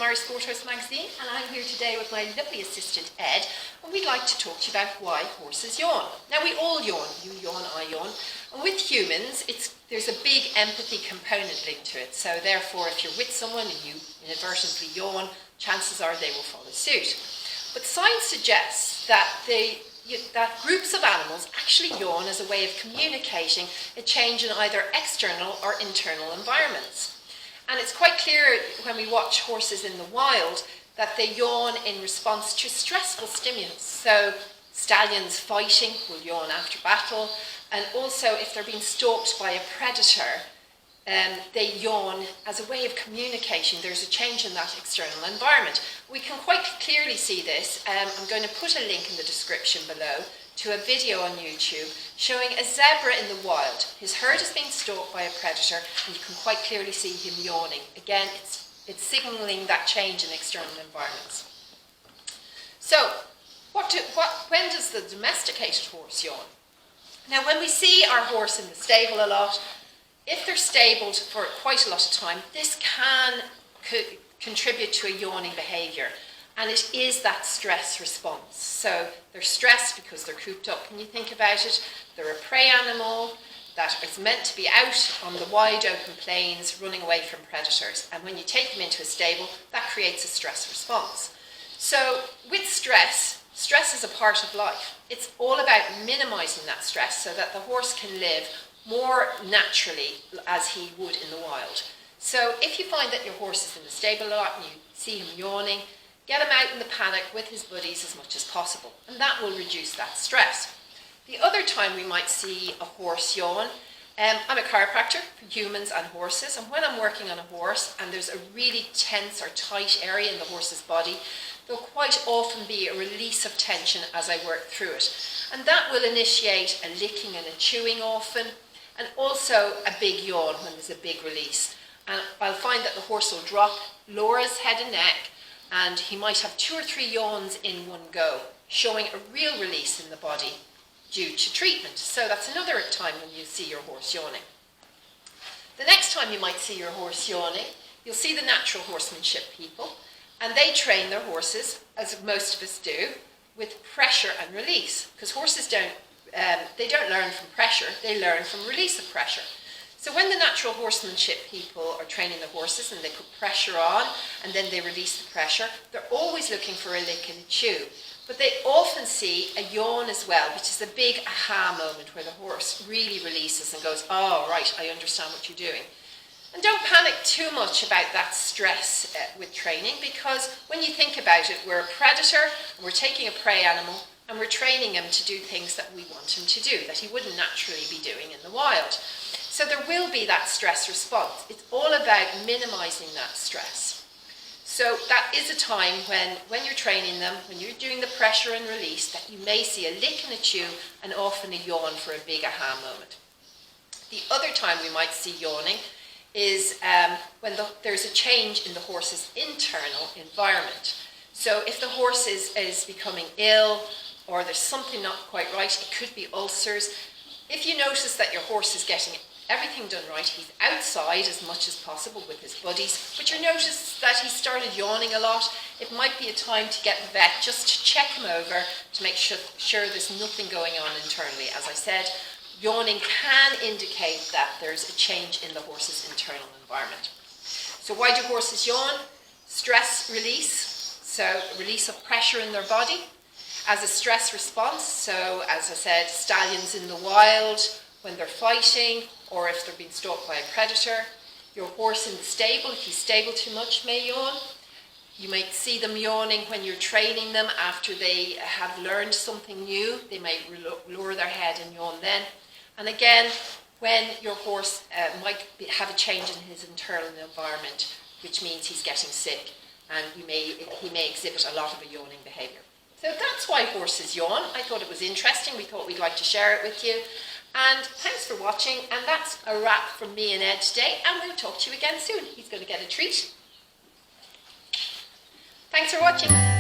Irish Sport Horse magazine, and I'm here today with my lovely assistant Ed, and we'd like to talk to you about why horses yawn. Now, we all yawn. You yawn, I yawn. And with humans, there's a big empathy component linked to it. So therefore, if you're with someone and you inadvertently yawn, chances are they will follow suit. But science suggests that that groups of animals actually yawn as a way of communicating a change in either external or internal environments. And it's quite clear when we watch horses in the wild that they yawn in response to stressful stimulus. So Stallions Fighting will yawn after battle, and also if they're being stalked by a predator, they yawn as a way of communicating. There's a change in that external environment. We can quite clearly see this. I'm going to put a link in the description below to a video on YouTube showing a zebra in the wild. His herd is being stalked by a predator, and you can quite clearly see him yawning. Again, it's signalling that change in external environments. So, when does the domesticated horse yawn? Now, when we see our horse in the stable a lot, if they're stabled for quite a lot of time, this can contribute to a yawning behaviour, and it is that stress response. So they're stressed because they're cooped up. Can you think about it? They're a prey animal that is meant to be out on the wide open plains running away from predators, and when you take them into a stable, that creates a stress response. So with stress is a part of life. It's all about minimising that stress so that the horse can live more naturally as he would in the wild. So if you find that your horse is in the stable a lot and you see him yawning, get him out in the paddock with his buddies as much as possible, and that will reduce that stress. The other time we might see a horse yawn, I'm a chiropractor for humans and horses, and when I'm working on a horse and there's a really tense or tight area in the horse's body, there'll quite often be a release of tension as I work through it. And that will initiate a licking and a chewing often, and also a big yawn when there's a big release. And I'll find that the horse will drop, lower his head and neck, and he might have 2 or 3 yawns in one go, showing a real release in the body due to treatment. So that's another time when you see your horse yawning. The next time you might see your horse yawning, you'll see the natural horsemanship people, and they train their horses, as most of us do, with pressure and release, because horses don't learn from pressure, they learn from release of pressure. So when the natural horsemanship people are training the horses and they put pressure on and then they release the pressure, they're always looking for a lick and a chew. But they often see a yawn as well, which is a big aha moment where the horse really releases and goes, oh, right, I understand what you're doing. And don't panic too much about that stress with training, because when you think about it, we're a predator and we're taking a prey animal and we're training him to do things that we want him to do, that he wouldn't naturally be doing in the wild. So there will be that stress response. It's all about minimising that stress. So that is a time when you're training them, when you're doing the pressure and release, that you may see a lick and a chew and often a yawn for a big aha moment. The other time we might see yawning is when there's a change in the horse's internal environment. So if the horse is becoming ill, or there's something not quite right, it could be ulcers. If you notice that your horse is getting everything done right, he's outside as much as possible with his buddies, but you notice that he started yawning a lot, it might be a time to get the vet just to check him over to make sure there's nothing going on internally. As I said, yawning can indicate that there's a change in the horse's internal environment. So why do horses yawn? Stress release, so release of pressure in their body as a stress response. So as I said, stallions in the wild, when they're fighting, or if they're being stalked by a predator. Your horse in the stable, if he's stable too much, may yawn. You might see them yawning when you're training them after they have learned something new. They may lower their head and yawn then. And again, when your horse might have a change in his internal environment, which means he's getting sick, and he may exhibit a lot of a yawning behaviour. So that's why horses yawn. I thought it was interesting. We thought we'd like to share it with you. And thanks for watching. And that's a wrap from me and Ed today. And we'll talk to you again soon. He's going to get a treat. Thanks for watching.